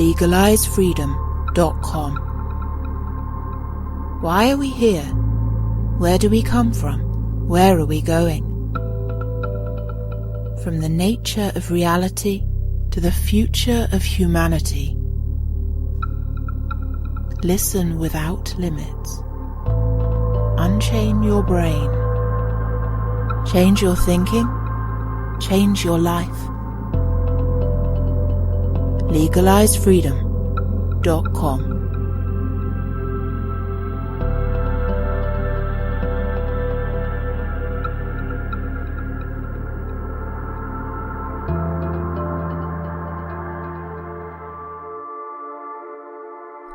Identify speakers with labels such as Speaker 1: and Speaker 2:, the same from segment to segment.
Speaker 1: legalizefreedom.com. Why are we here? Where do we come from? Where are we going? From the nature of reality to the future of humanity. Listen without limits. Unchain your brain. Change your thinking. Change your life. legalizefreedom.com.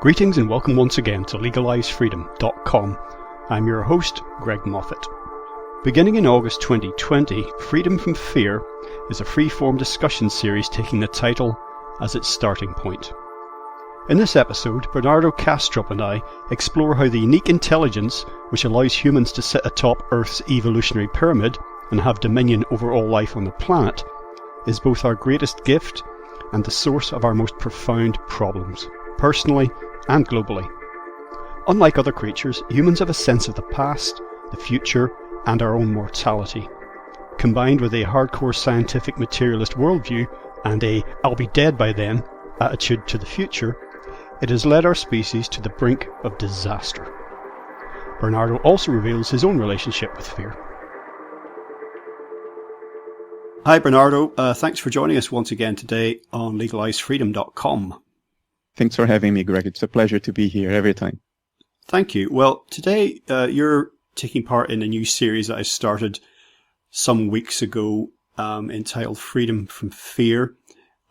Speaker 2: Greetings and welcome once again to legalizefreedom.com. I'm your host, Greg Moffitt. Beginning in August 2020, Freedom from Fear is a free-form discussion series taking the title as its starting point. In this episode, Bernardo Kastrup and I explore how the unique intelligence which allows humans to sit atop Earth's evolutionary pyramid and have dominion over all life on the planet is both our greatest gift and the source of our most profound problems, personally and globally. Unlike other creatures, humans have a sense of the past, the future, and our own mortality. Combined with a hardcore scientific materialist worldview and a "I'll be dead by then" attitude to the future, it has led our species to the brink of disaster. Bernardo also reveals his own relationship with fear. Hi Bernardo, thanks for joining us once again today on legalizefreedom.com.
Speaker 3: Thanks for having me, Greg. It's a pleasure to be here every time.
Speaker 2: Thank you. Well, today you're taking part in a new series that I started some weeks ago entitled Freedom from Fear.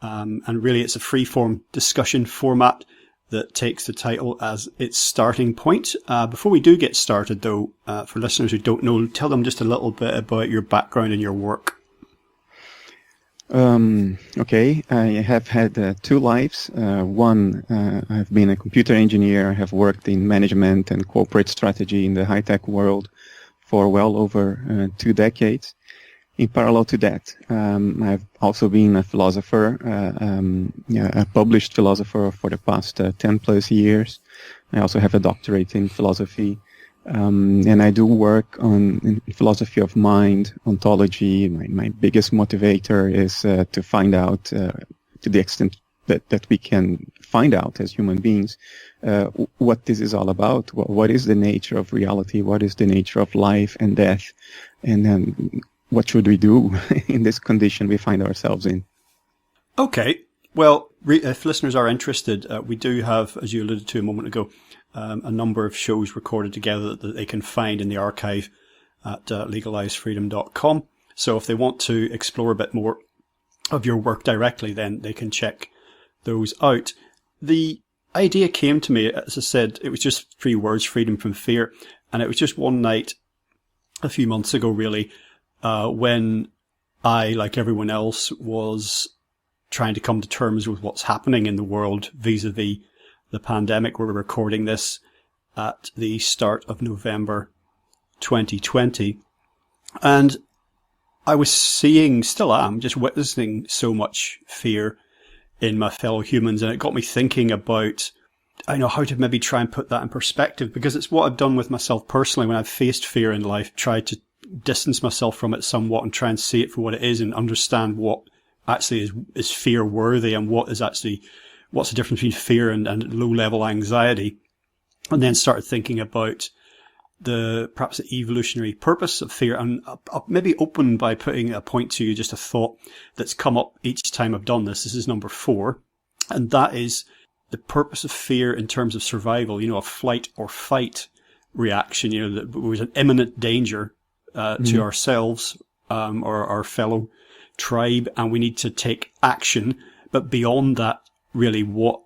Speaker 2: And really it's a free-form discussion format that takes the title as its starting point. Before we do get started, though, for listeners who don't know, tell them just a little bit about your background and your work.
Speaker 3: Okay, I have had two lives. One, I've been a computer engineer. I have worked in management and corporate strategy in the high-tech world for well over 2 decades. In parallel to that, I've also been a philosopher, a published philosopher for the past 10 plus years. I also have a doctorate in philosophy. And I do work in philosophy of mind, ontology. My biggest motivator is to find out, to the extent that we can find out as human beings, what this is all about. What is the nature of reality? What is the nature of life and death? And then what should we do in this condition we find ourselves in? Okay.
Speaker 2: Well, if listeners are interested, we do have, as you alluded to a moment ago, a number of shows recorded together that they can find in the archive at legalizefreedom.com. So if they want to explore a bit more of your work directly, then they can check those out. The idea came to me, as I said, it was just 3 words, freedom from fear. And it was just one night a few months ago, really, when I, like everyone else, was trying to come to terms with what's happening in the world vis-a-vis the pandemic. We're recording this at the start of November 2020. And I was seeing, still am, just witnessing so much fear in my fellow humans. And it got me thinking about, I know, how to maybe try and put that in perspective, because it's what I've done with myself personally when I've faced fear in life, tried to distance myself from it somewhat and try and see it for what it is and understand what actually is fear worthy and what's the difference between fear and low level anxiety. And then started thinking about perhaps the evolutionary purpose of fear. And I'll maybe open by putting a point to you, just a thought that's come up each time I've done this. This is number 4. And that is the purpose of fear in terms of survival, a flight or fight reaction, that there was an imminent danger to ourselves, or our fellow tribe, and we need to take action. But beyond that, really, what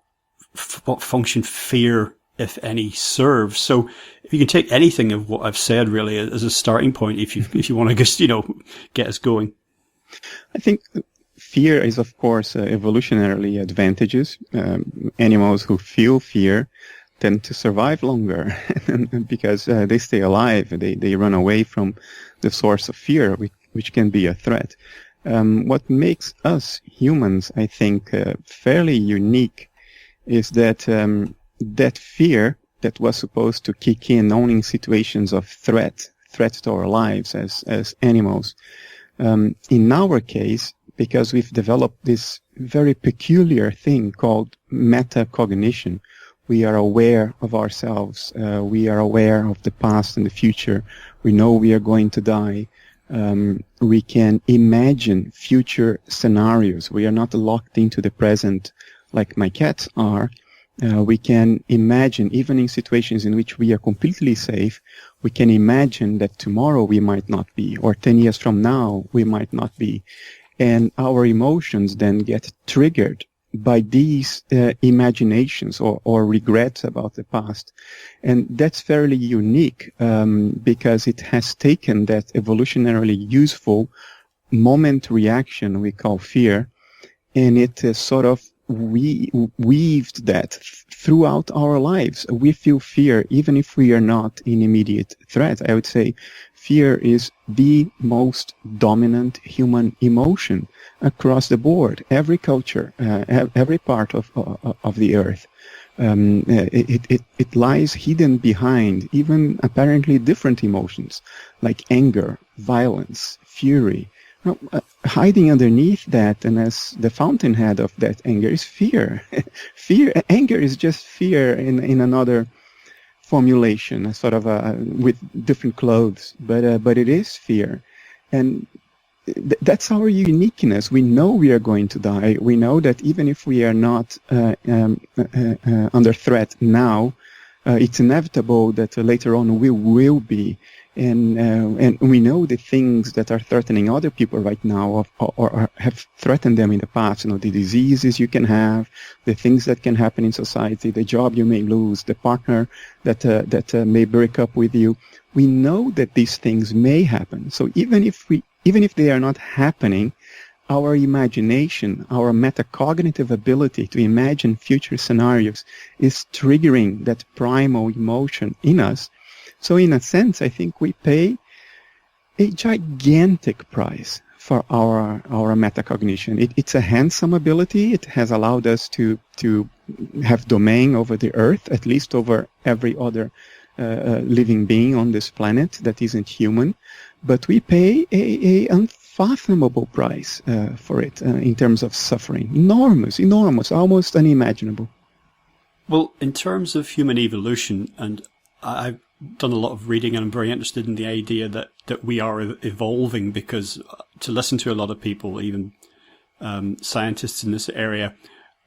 Speaker 2: function fear, if any, serves. So if you can take anything of what I've said really as a starting point, if you want to just, get us going.
Speaker 3: I think fear is, of course, evolutionarily advantageous. Animals who feel fear tend to survive longer because they stay alive. They run away from the source of fear, which can be a threat. What makes us humans, I think, fairly unique is that that fear that was supposed to kick in only in situations of threat to our lives as animals. In our case, because we've developed this very peculiar thing called metacognition, we are aware of ourselves. We are aware of the past and the future. We know we are going to die. We can imagine future scenarios. We are not locked into the present like my cats are. We can imagine, even in situations in which we are completely safe, we can imagine that tomorrow we might not be, or 10 years from now we might not be. And our emotions then get triggered by these imaginations or regrets about the past. And that's fairly unique because it has taken that evolutionarily useful moment reaction we call fear, and it sort of weaved that throughout our lives. We feel fear even if we are not in immediate threat. I would say fear is the most dominant human emotion across the board. Every culture, every part of the earth. It lies hidden behind even apparently different emotions like anger, violence, fury. Now, hiding underneath that, and as the fountainhead of that anger, is fear. Anger is just fear in another formulation, sort of with different clothes, but it is fear, and that's our uniqueness. We know we are going to die. We know that even if we are not under threat now, it's inevitable that later on we will be. And we know the things that are threatening other people right now or have threatened them in the past, the diseases you can have, the things that can happen in society, the job you may lose, the partner that may break up with you. We know that these things may happen. So even if they are not happening, our imagination, our metacognitive ability to imagine future scenarios is triggering that primal emotion in us. So in a sense, I think we pay a gigantic price for our metacognition. It's a handsome ability. It has allowed us to have domain over the earth, at least over every other living being on this planet that isn't human. But we pay a unfathomable price for it in terms of suffering. Enormous, almost unimaginable.
Speaker 2: Well, in terms of human evolution, and I've done a lot of reading and I'm very interested in the idea that we are evolving, because to listen to a lot of people, even scientists in this area,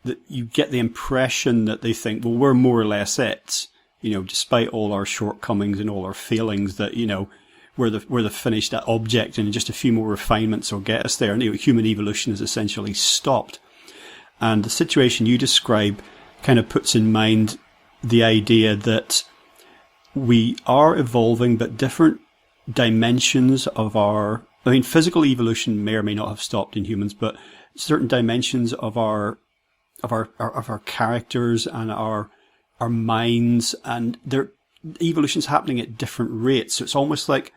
Speaker 2: that you get the impression that they think, well, we're more or less it, despite all our shortcomings and all our failings, that, we're the finished object and just a few more refinements will get us there. And human evolution is essentially stopped. And the situation you describe kind of puts in mind the idea that we are evolving, but different dimensions of physical evolution may or may not have stopped in humans, but certain dimensions of our characters and our minds, and their evolution's happening at different rates. So it's almost like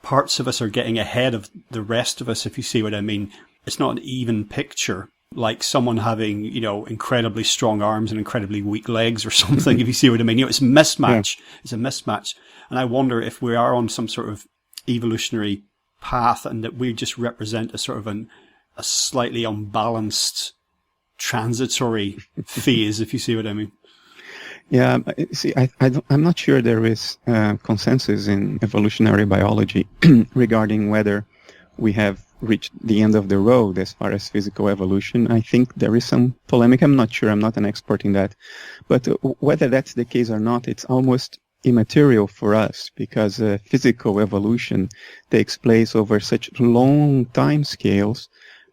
Speaker 2: parts of us are getting ahead of the rest of us, if you see what I mean. It's not an even picture, like someone having, incredibly strong arms and incredibly weak legs or something, if you see what I mean. It's a mismatch. Yeah. It's a mismatch. And I wonder if we are on some sort of evolutionary path and that we just represent a sort of a slightly unbalanced transitory phase, if you see what I mean.
Speaker 3: Yeah, see, I'm not sure there is consensus in evolutionary biology regarding whether we have reached the end of the road as far as physical evolution. I think there is some polemic. I'm not sure. I'm not an expert in that. But whether that's the case or not, it's almost immaterial for us, because physical evolution takes place over such long time scales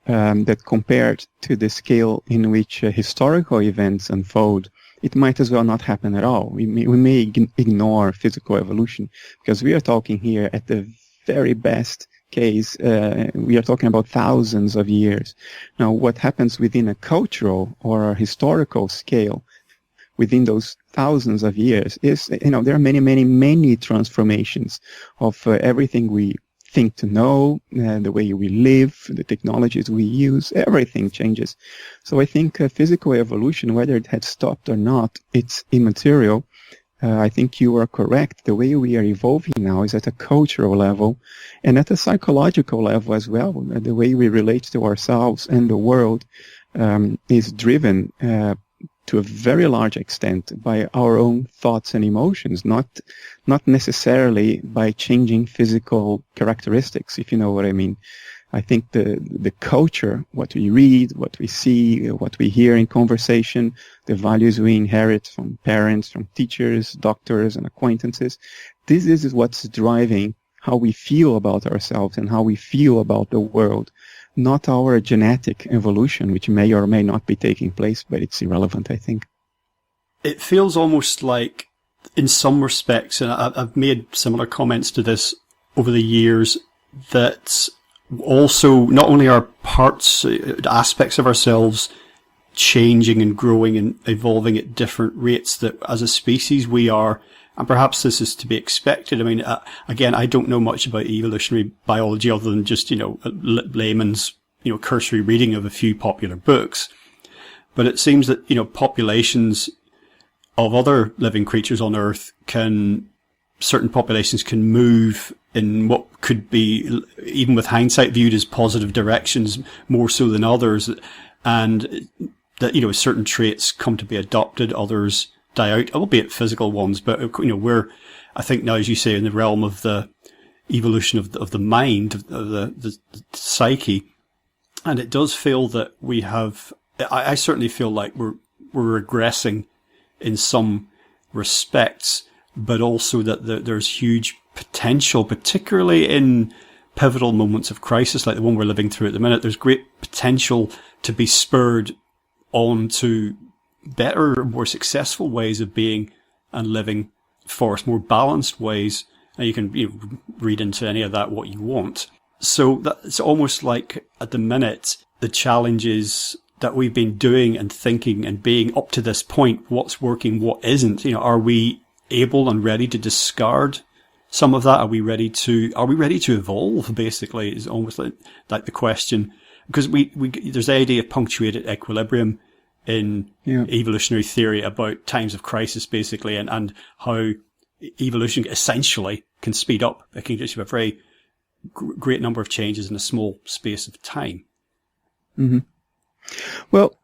Speaker 3: that compared to the scale in which historical events unfold, it might as well not happen at all. We may ignore physical evolution because we are talking here at the very best case, we are talking about thousands of years. Now, what happens within a cultural or a historical scale within those thousands of years is, there are many transformations of everything we think to know, the way we live, the technologies we use, everything changes. So I think physical evolution, whether it had stopped or not, it's immaterial. I think you are correct. The way we are evolving now is at a cultural level and at a psychological level as well. The way we relate to ourselves and the world is driven to a very large extent by our own thoughts and emotions, not necessarily by changing physical characteristics, if you know what I mean. I think the culture, what we read, what we see, what we hear in conversation, the values we inherit from parents, from teachers, doctors, and acquaintances, this is what's driving how we feel about ourselves and how we feel about the world, not our genetic evolution, which may or may not be taking place, but it's irrelevant, I think.
Speaker 2: It feels almost like, in some respects, and I've made similar comments to this over the years, that also not only are parts, aspects of ourselves changing and growing and evolving at different rates, that as a species we are, and perhaps this is to be expected. I mean, again, I don't know much about evolutionary biology other than just, layman's, cursory reading of a few popular books. But it seems that, populations of other living creatures on Earth certain populations can move in what could be, even with hindsight, viewed as positive directions more so than others. And that, certain traits come to be adopted, others die out, albeit physical ones. But, we're, I think now, as you say, in the realm of the evolution of the mind, of the psyche. And it does feel that we have, I certainly feel like we're regressing in some respects, but also that there's huge potential, particularly in pivotal moments of crisis like the one we're living through at the minute. There's great potential to be spurred on to better, more successful ways of being and living for us, more balanced ways. And you can read into any of that what you want. So it's almost like at the minute, the challenges that we've been doing and thinking and being up to this point, what's working, what isn't, are we able and ready to discard some of that? Are we ready to evolve, basically, is almost like the question. Because there's the idea of punctuated equilibrium in evolutionary theory about times of crisis, basically, and how evolution essentially can speed up. It can just have a very great number of changes in a small space of time.
Speaker 3: Mm-hmm. Well,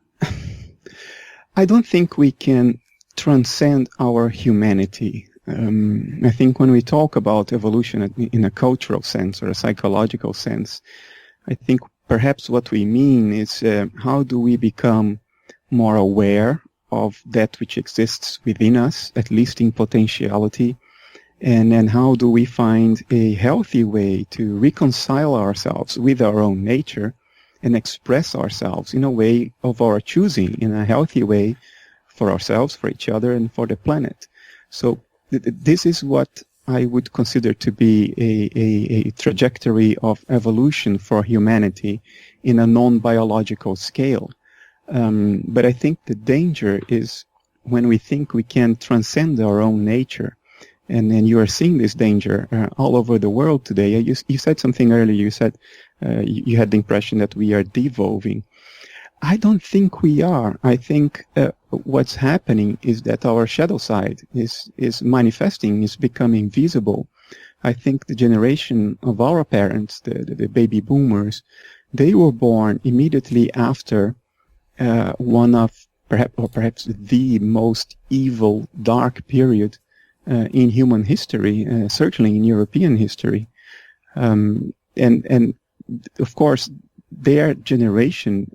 Speaker 3: I don't think we can transcend our humanity. I think when we talk about evolution in a cultural sense or a psychological sense, I think perhaps what we mean is how do we become more aware of that which exists within us, at least in potentiality, and then how do we find a healthy way to reconcile ourselves with our own nature and express ourselves in a way of our choosing, in a healthy way for ourselves, for each other, and for the planet. So this is what I would consider to be a trajectory of evolution for humanity in a non-biological scale. But I think the danger is when we think we can transcend our own nature. And then you are seeing this danger all over the world today. You said something earlier. You said you had the impression that we are devolving. I don't think we are. I think what's happening is that our shadow side is manifesting, is becoming visible. I think the generation of our parents, the baby boomers, they were born immediately after one of perhaps the most evil, dark period in human history, certainly in European history. And of course, their generation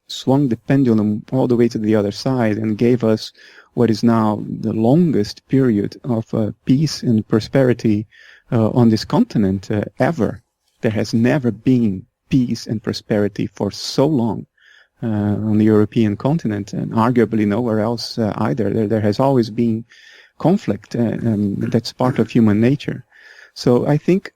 Speaker 3: swung the pendulum all the way to the other side and gave us what is now the longest period of peace and prosperity on this continent ever. There has never been peace and prosperity for so long on the European continent, and arguably nowhere else either. There has always been conflict, that's part of human nature. So I think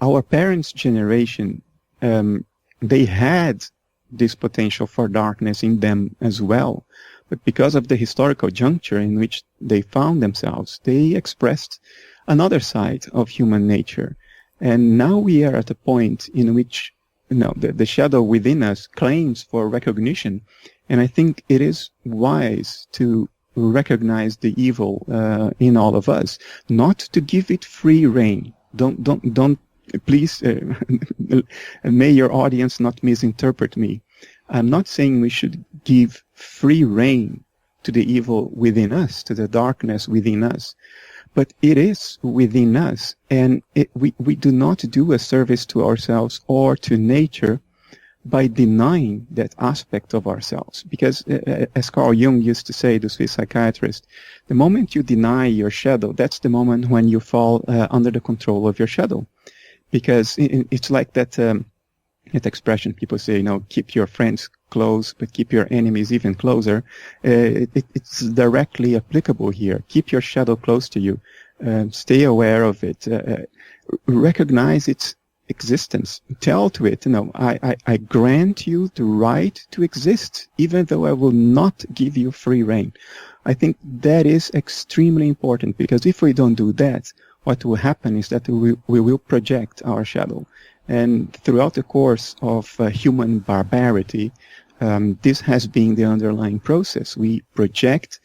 Speaker 3: our parents' generation, they had this potential for darkness in them as well. But because of the historical juncture in which they found themselves, they expressed another side of human nature. And now we are at a point in which, the shadow within us claims for recognition. And I think it is wise to recognize the evil in all of us, not to give it free rein. Don't, please, may your audience not misinterpret me. I'm not saying we should give free rein to the evil within us, to the darkness within us. But it is within us, and we do not do a service to ourselves or to nature by denying that aspect of ourselves. Because, as Carl Jung used to say, the Swiss psychiatrist, the moment you deny your shadow, that's the moment when you fall under the control of your shadow. Because it's like that expression people say, keep your friends close, but keep your enemies even closer. It's directly applicable here. Keep your shadow close to you. Stay aware of it. Recognize its existence. Tell to it, I grant you the right to exist, even though I will not give you free rein. I think that is extremely important, because if we don't do that, what will happen is that we will project our shadow. And throughout the course of human barbarity, this has been the underlying process. We project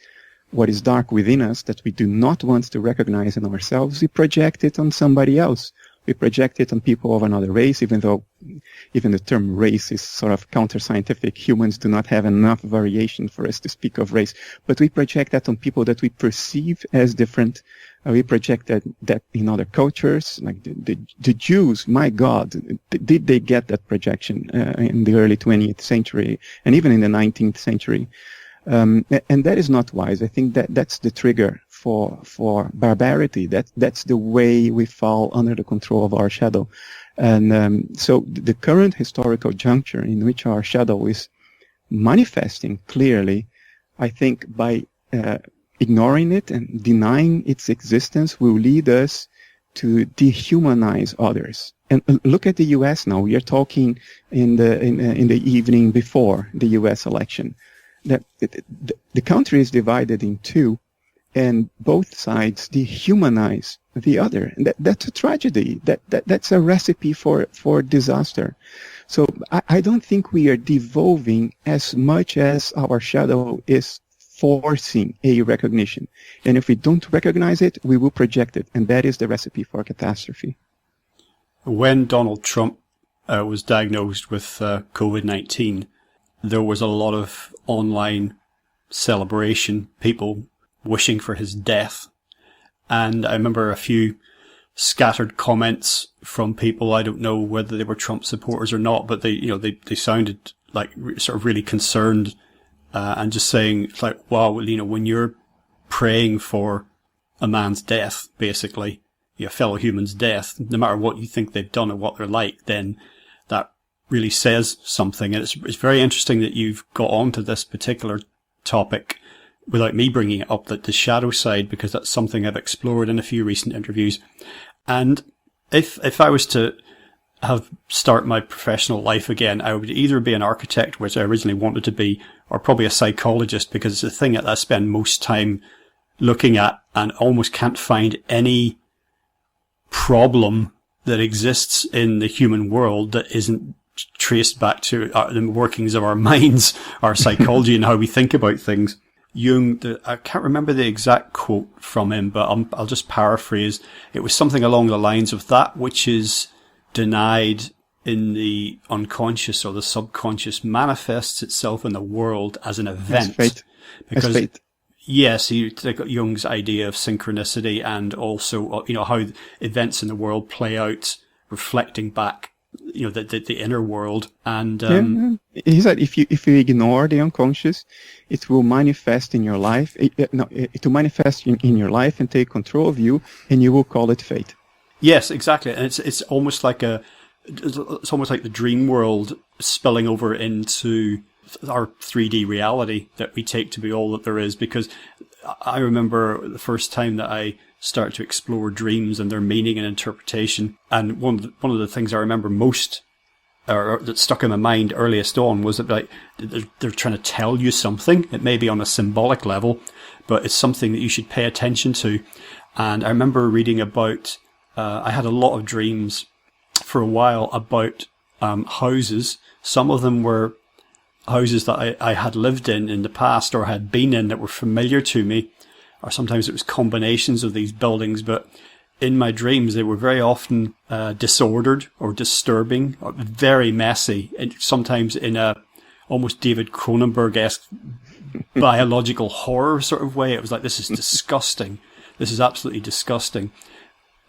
Speaker 3: what is dark within us that we do not want to recognize in ourselves. We project it on somebody else. We project it on people of another race, even though even the term race is sort of counter-scientific. Humans do not have enough variation for us to speak of race. But we project that on people that we perceive as different. We project that in other cultures, like the Jews. My God, did they get that projection in the early 20th century and even in the 19th century? And that is not wise. I think that's the trigger for barbarity. That's the way we fall under the control of our shadow. And so the current historical juncture in which our shadow is manifesting clearly, I think by ignoring it and denying its existence will lead us to dehumanize others. And look at the U.S. now. We are talking in the evening before the U.S. election. That the country is divided in two, and both sides dehumanize the other. And that's a tragedy. That's a recipe for disaster. So I don't think we are devolving as much as our shadow is forcing a recognition. And if we don't recognize it, we will project it. And that is the recipe for catastrophe.
Speaker 2: When Donald Trump was diagnosed with COVID-19, there was a lot of online celebration, people wishing for his death. And I remember a few scattered comments from people. I don't know whether they were Trump supporters or not, but they sounded like sort of really concerned, and just saying like, wow, when you're praying for a man's death, basically, a fellow human's death, no matter what you think they've done or what they're like, then that really says something. And it's very interesting that you've got onto this particular topic without me bringing it up, that the shadow side, because that's something I've explored in a few recent interviews. And if I was to start my professional life again, I would either be an architect, which I originally wanted to be, or probably a psychologist, because it's the thing that I spend most time looking at and almost can't find any problem that exists in the human world that isn't traced back to the workings of our minds, our psychology, and how we think about things. Jung, I can't remember the exact quote from him, but I'll just paraphrase. It was something along the lines of that which is denied in the unconscious or the subconscious manifests itself in the world as an event.
Speaker 3: As fate.
Speaker 2: Because,
Speaker 3: as fate.
Speaker 2: Yes, you take Jung's idea of synchronicity and also, how
Speaker 3: events
Speaker 2: in the world play out, reflecting back, the inner world. And,
Speaker 3: he said, if you ignore the unconscious, it will manifest in your life. It will manifest in your life and take control of you, and you will call it fate.
Speaker 2: Yes, exactly. And it's almost like the dream world spilling over into our 3D reality that we take to be all that there is. Because I remember the first time that I started to explore dreams and their meaning and interpretation, and one of the things I remember most, or that stuck in my mind earliest on, was that they're trying to tell you something. It may be on a symbolic level, but it's something that you should pay attention to. And I remember reading about I had a lot of dreams for a while about houses. Some of them were houses that I had lived in the past or had been in that were familiar to me, or sometimes it was combinations of these buildings, but in my dreams they were very often disordered or disturbing, or very messy, and sometimes in a almost David Cronenberg-esque biological horror sort of way. It was like, this is disgusting. This is absolutely disgusting.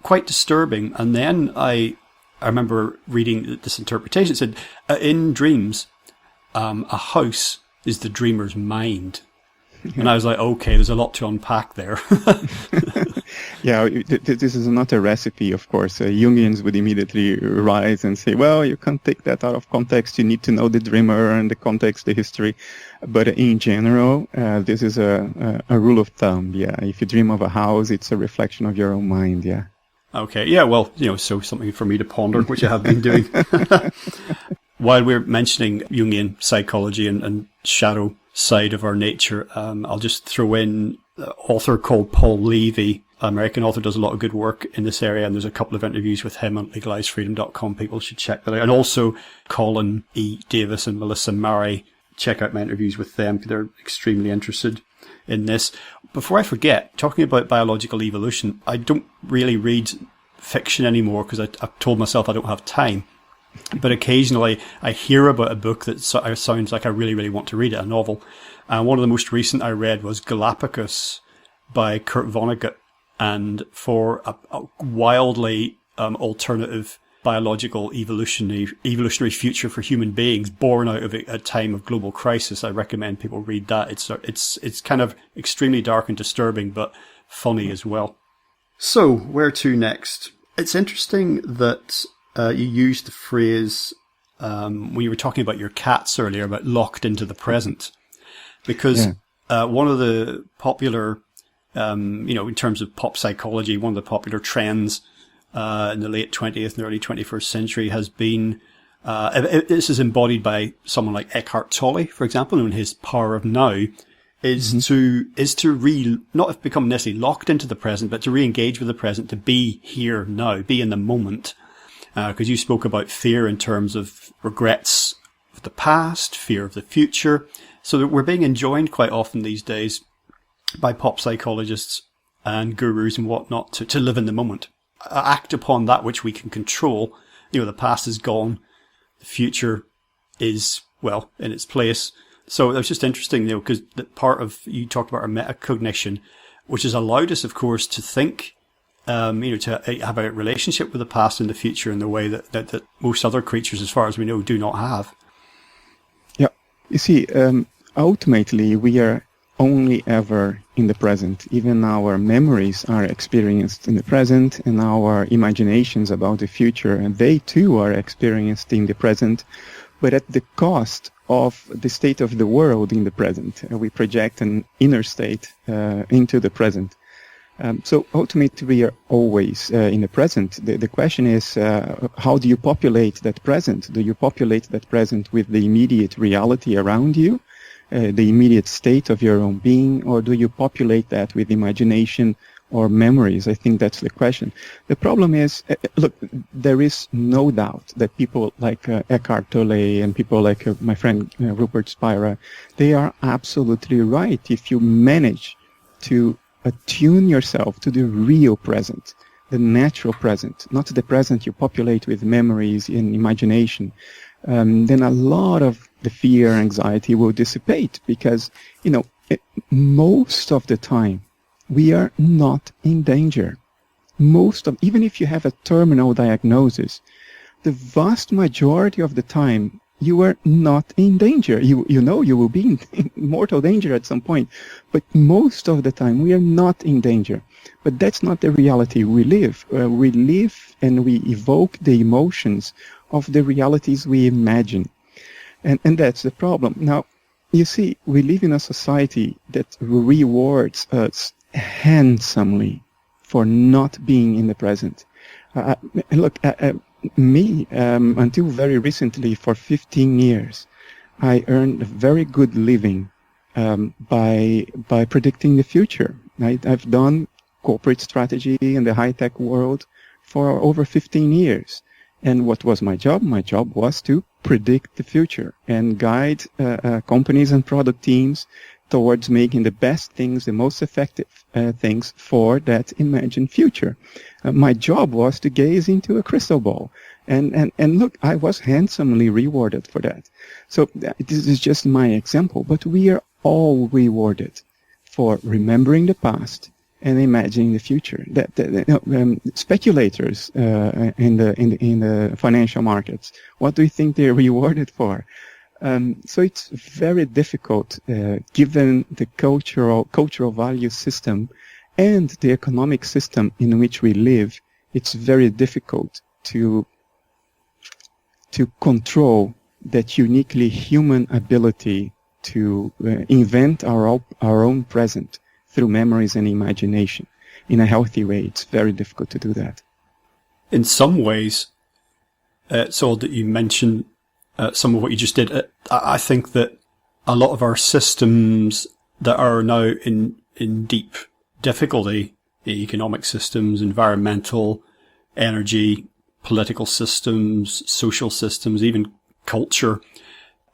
Speaker 2: Quite disturbing. And then I remember reading this interpretation. It said, in dreams, a house is the dreamer's mind. And I was like, okay, there's a lot to unpack there.
Speaker 3: Yeah, this is not a recipe, of course. Jungians would immediately rise and say, well, you can't take that out of context. You need to know the dreamer and the context, the history. But in general, this is a rule of thumb. Yeah, if you dream of a house, it's a reflection of your own mind. Yeah.
Speaker 2: Okay. Yeah, well, so something for me to ponder, which I have been doing. While we're mentioning Jungian psychology and shadow side of our nature, I'll just throw in an author called Paul Levy, American author, does a lot of good work in this area, and there's a couple of interviews with him on legalizefreedom.com. People should check that out. And also Colin E. Davis and Melissa Murray. Check out my interviews with them. They're extremely interested in this. Before I forget, talking about biological evolution, I don't really read fiction anymore because I've told myself I don't have time. But occasionally I hear about a book that sounds like I really, really want to read it, a novel. And one of the most recent I read was Galapagos by Kurt Vonnegut. And for a wildly alternative biological evolutionary future for human beings born out of a time of global crisis, I recommend people read that. It's kind of extremely dark and disturbing, but funny as well. So, where to next? It's interesting that you used the phrase, when you were talking about your cats earlier, about locked into the present. Because one of the popular, in terms of pop psychology, one of the popular trends in the late 20th and early 21st century has been, this is embodied by someone like Eckhart Tolle, for example, in his Power of Now, is to not become necessarily locked into the present, but to re-engage with the present, to be here now, be in the moment. Because you spoke about fear in terms of regrets of the past, fear of the future. So that we're being enjoined quite often these days by pop psychologists and gurus and whatnot to live in the moment. Act upon that which we can control. The past is gone. The future is, well, in its place. So it was just interesting, because part of, you talked about our metacognition, which has allowed us, of course, to think, to have a relationship with the past and the future in the way that most other creatures, as far as we know, do not have.
Speaker 3: Yeah. You see, ultimately, we are only ever in the present. Even our memories are experienced in the present, and our imaginations about the future, and they too are experienced in the present, but at the cost of the state of the world in the present. We project an inner state into the present. So ultimately, we are always in the present. The question is, how do you populate that present? Do you populate that present with the immediate reality around you, the immediate state of your own being, or do you populate that with imagination or memories? I think that's the question. The problem is, look, there is no doubt that people like Eckhart Tolle and people like my friend Rupert Spira, they are absolutely right. If you manage to attune yourself to the real present, the natural present, not the present you populate with memories and imagination, then a lot of the fear, anxiety will dissipate because, most of the time, we are not in danger. Even if you have a terminal diagnosis, the vast majority of the time, you are not in danger. You will be in mortal danger at some point, but most of the time we are not in danger. But that's not the reality we live. We live and we evoke the emotions of the realities we imagine. And that's the problem. Now, you see, we live in a society that rewards us handsomely for not being in the present. Look, me, until very recently, for 15 years, I earned a very good living by predicting the future. I've done corporate strategy in the high-tech world for over 15 years. And what was my job? My job was to predict the future and guide companies and product teams towards making the best things, the most effective things for that imagined future. My job was to gaze into a crystal ball. And look, I was handsomely rewarded for that. So this is just my example, but we are all rewarded for remembering the past and imagining the future. Speculators in the financial markets, what do you think they're rewarded for? So it's very difficult, given the cultural value system and the economic system in which we live. It's very difficult to control that uniquely human ability to invent our own present through memories and imagination in a healthy way. It's very difficult to do that.
Speaker 2: In some ways, so that you mentioned some of what you just did, I think that a lot of our systems that are now in deep difficulty, economic systems, environmental, energy, political systems, social systems, even culture,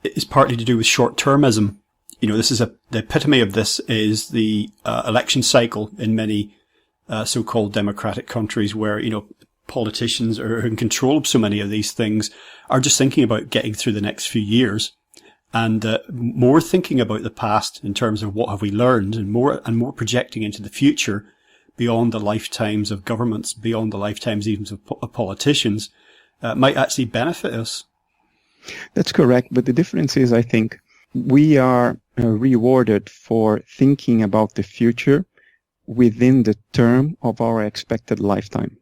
Speaker 2: is partly to do with short-termism. You know, the epitome of this is the election cycle in many so-called democratic countries where, you know, politicians are in control of so many of these things, are just thinking about getting through the next few years and more thinking about the past in terms of what have we learned, and more projecting into the future beyond the lifetimes of governments, beyond the lifetimes even of politicians, might actually benefit us.
Speaker 3: That's correct. But the difference is, I think, we are rewarded for thinking about the future within the term of our expected lifetime.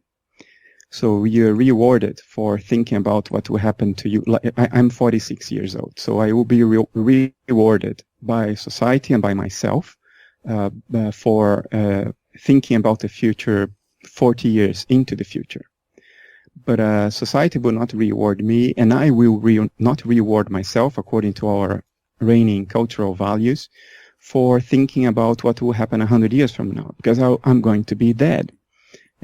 Speaker 3: So you're rewarded for thinking about what will happen to you. I'm 46 years old, so I will be rewarded by society and by myself for thinking about the future 40 years into the future. But society will not reward me, and I will not reward myself according to our reigning cultural values for thinking about what will happen 100 years from now, because I'm going to be dead.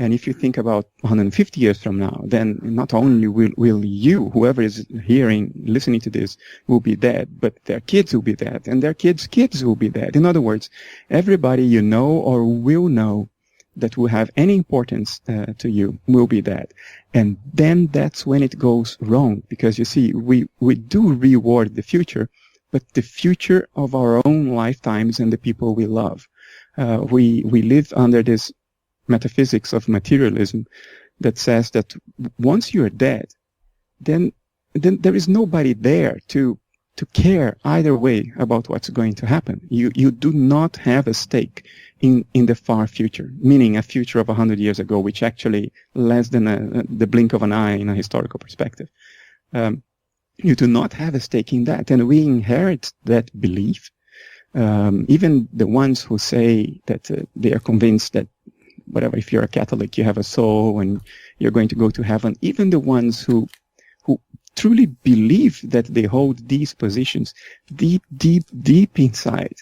Speaker 3: And if you think about 150 years from now, then not only will you, whoever is listening to this, will be dead, but their kids will be dead, and their kids' kids will be dead. In other words, everybody you know or will know that will have any importance to you will be dead. And then that's when it goes wrong, because you see, we do reward the future, but the future of our own lifetimes and the people we love. We live under this metaphysics of materialism that says that once you're dead, then there is nobody there to care either way about what's going to happen. You do not have a stake in the far future, meaning a future of 100 years ago, which actually less than the blink of an eye in a historical perspective. You do not have a stake in that, and we inherit that belief. Even the ones who say that they are convinced that whatever, if you're a Catholic, you have a soul and you're going to go to heaven. Even the ones who truly believe that they hold these positions deep inside,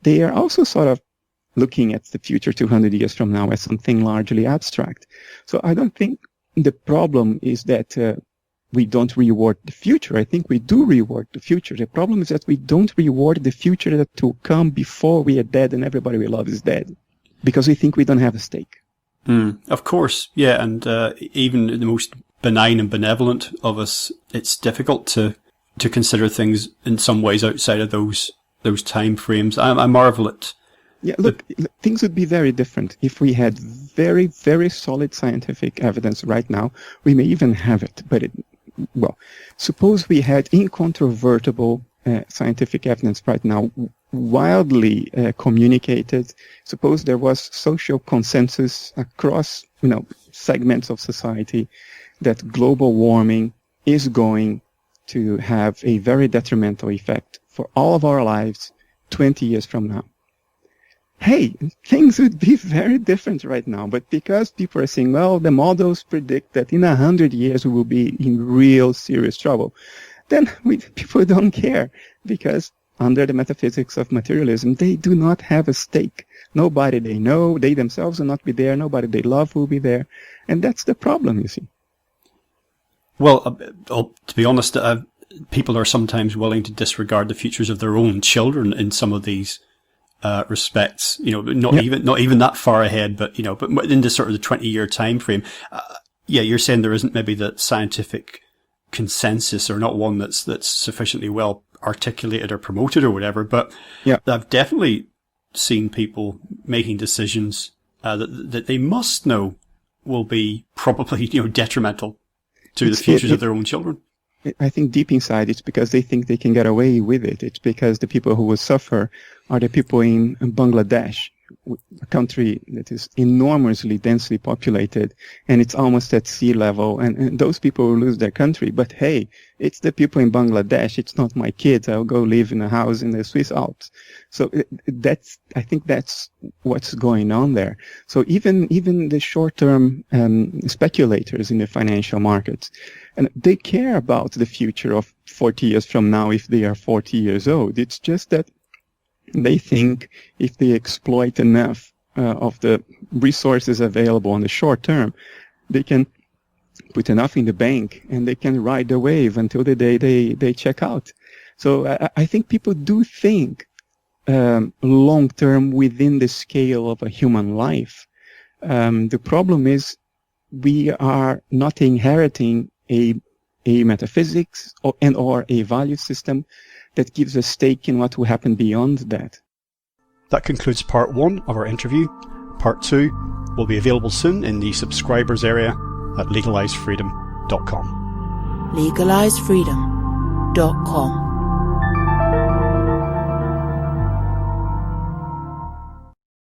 Speaker 3: they are also sort of looking at the future 200 years from now as something largely abstract. So I don't think the problem is that we don't reward the future. I think we do reward the future. The problem is that we don't reward the future that will come before we are dead and everybody we love is dead, because we think we don't have a stake.
Speaker 2: Of course, yeah, and even the most benign and benevolent of us, it's difficult to consider things in some ways outside of those time frames. I marvel at...
Speaker 3: Yeah, look, things would be very different if we had very, very solid scientific evidence right now. We may even have it, but suppose we had incontrovertible scientific evidence right now, wildly communicated. Suppose there was social consensus across, segments of society that global warming is going to have a very detrimental effect for all of our lives 20 years from now. Hey, things would be very different right now, but because people are saying, well, the models predict that in 100 years we will be in real serious trouble, then people don't care, because under the metaphysics of materialism, they do not have a stake. Nobody they know, they themselves will not be there. Nobody they love will be there. And that's the problem, you see.
Speaker 2: Well, to be honest, people are sometimes willing to disregard the futures of their own children in some of these respects. Not even that far ahead, but in the sort of the 20-year time frame. You're saying there isn't maybe the scientific consensus, or not one that's sufficiently well articulated or promoted or whatever. But I've definitely seen people making decisions that they must know will be probably detrimental to the futures of their own children.
Speaker 3: I think deep inside it's because they think they can get away with it. It's because the people who will suffer are the people in Bangladesh, a country that is enormously densely populated, and it's almost at sea level, and those people will lose their country. But hey, it's the people in Bangladesh. It's not my kids. I'll go live in a house in the Swiss Alps. So I think that's what's going on there. So even the short-term speculators in the financial markets, and they care about the future of 40 years from now if they are 40 years old. It's just that they think if they exploit enough of the resources available on the short term, they can put enough in the bank and they can ride the wave until the day they check out. So I think people do think long term within the scale of a human life. The problem is we are not inheriting a metaphysics or a value system that gives a stake in what will happen beyond that.
Speaker 2: That concludes part 1 of our interview. Part 2 will be available soon in the subscribers area at legalizefreedom.com.
Speaker 1: legalizefreedom.com